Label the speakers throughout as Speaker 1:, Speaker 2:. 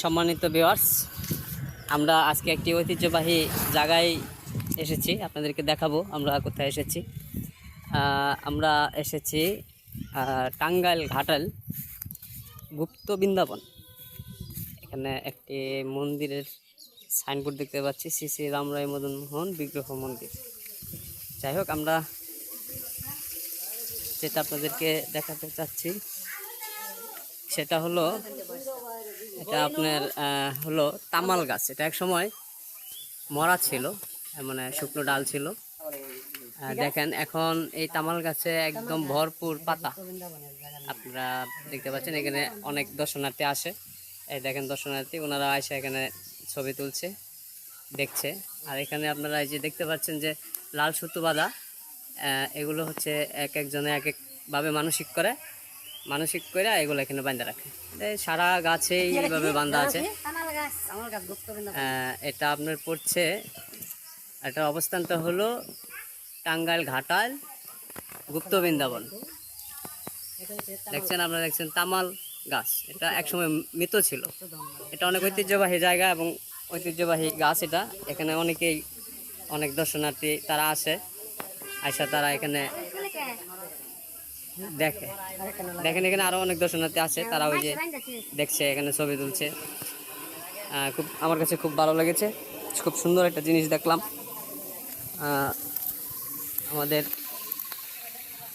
Speaker 1: সম্মানিত ভিউয়ার্স, আমরা আজকে একটি ঐতিহ্যবাহী জায়গায় এসেছি, আপনাদেরকে দেখাবো আমরা কোথায় এসেছি। আমরা এসেছি টাঙ্গাইল ঘাটাল গুপ্ত বৃন্দাবন। এখানে একটি মন্দিরের সাইনবোর্ড দেখতে পাচ্ছি, শ্রী শ্রী রামরায় মদন মোহন বিগ্রহ মন্দির। যাই হোক, আমরা যেটা আপনাদেরকে দেখাতে চাচ্ছি সেটা হলো, এটা আপনার হলো তামাল গাছ। এটা এক সময় মরা ছিল, মানে শুকনো ডাল ছিল। দেখেন এখন এই তামাল গাছে একদম ভরপুর পাতা আপনারা দেখতে পাচ্ছেন। এখানে অনেক দর্শনার্থী আসে, এই দেখেন দর্শনার্থী, ওনারা এসে এখানে ছবি তুলছে, দেখছে। আর এখানে আপনারা এই যে দেখতে পাচ্ছেন যে লাল সুতো বাঁধা, এগুলো হচ্ছে এক একজনে এক একভাবে মানসিক করে এগুলো এখানে বাঁধা রাখে। সারা গাছে এইভাবে বাঁধা আছে। এটা আপনার পড়ছে, এটার অবস্থানটা হলো টাঙ্গাইল ঘাটাল গুপ্ত বৃন্দাবন। দেখছেন আপনারা, দেখছেন তামাল গাছ। এটা একসময় মৃত ছিল। এটা অনেক ঐতিহ্যবাহী জায়গা এবং ঐতিহ্যবাহী গাছ এটা। এখানে অনেক দর্শনার্থী তারা আসে, আইসা তারা এখানে দেখেন এখানে আরো অনেক দর্শনার্থী আছে, তারা ওই যে দেখছে, এখানে ছবি তুলছে। আমার কাছে খুব ভালো লেগেছে, খুব সুন্দর একটা জিনিস দেখলাম। আমাদের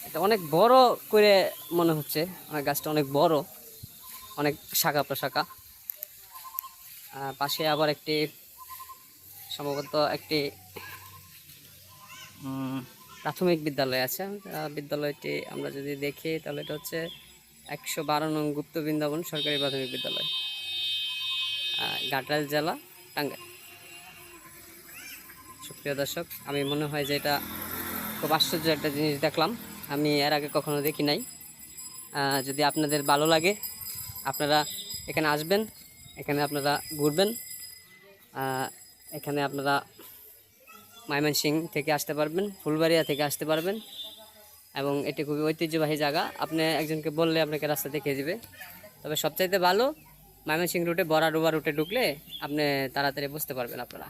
Speaker 1: এটা অনেক বড় করে মনে হচ্ছে, গাছটা অনেক বড়, অনেক শাখা প্রশাখা। পাশে আবার একটি সম্ভবত একটি প্রাথমিক বিদ্যালয় আছে। বিদ্যালয়টি আমরা যদি দেখি তাহলে এটা হচ্ছে 112 নং গুপ্ত বৃন্দাবন সরকারি প্রাথমিক বিদ্যালয়, ঘাটাল জেলা, টাঙ্গাইল। সুপ্রিয় দর্শক, আমি মনে হয় যে এটা খুব আশ্চর্য একটা জিনিস দেখলাম, আমি এর আগে কখনো দেখি নাই। যদি আপনাদের ভালো লাগে আপনারা এখানে আসবেন, এখানে আপনারা ঘুরবেন। এখানে আপনারা ময়মনসিংহ থেকে আসতে পারবেন, ফুলবাড়িয়া থেকে আসতে পারবেন, এবং এটি খুবই ঐতিহ্যবাহী জায়গা। আপনি একজনকে বললে আপনাকে রাস্তা দেখিয়ে দিবে। তবে সবচাইতে ভালো ময়মনসিংহ রুটে, বড়াডোবা রুটে ঢুকলে আপনি তাড়াতাড়ি বুঝতে পারবেন। আপনারা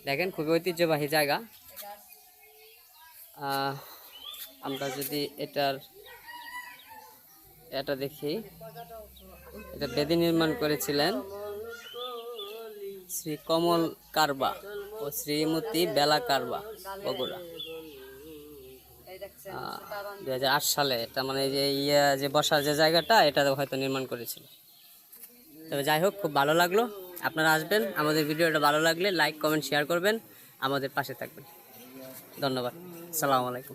Speaker 1: দেখেন খুবই ঐতিহ্যবাহী জায়গা। আমরা যদি এটা দেখি, এটা বেদি নির্মাণ করেছিলেন শ্রী কমল কারবা ও শ্রীমতী বেলা কারবা, বগুড়া, 2008 সালে। এটা মানে যে বসার যে জায়গাটা, এটা হয়তো নির্মাণ করেছিল। তবে যাই হোক, খুব ভালো লাগলো। আপনারা আসবেন, আমাদের ভিডিওটা ভালো লাগলে লাইক কমেন্ট শেয়ার করবেন, আমাদের পাশে থাকবেন। ধন্যবাদ, আসসালামু আলাইকুম।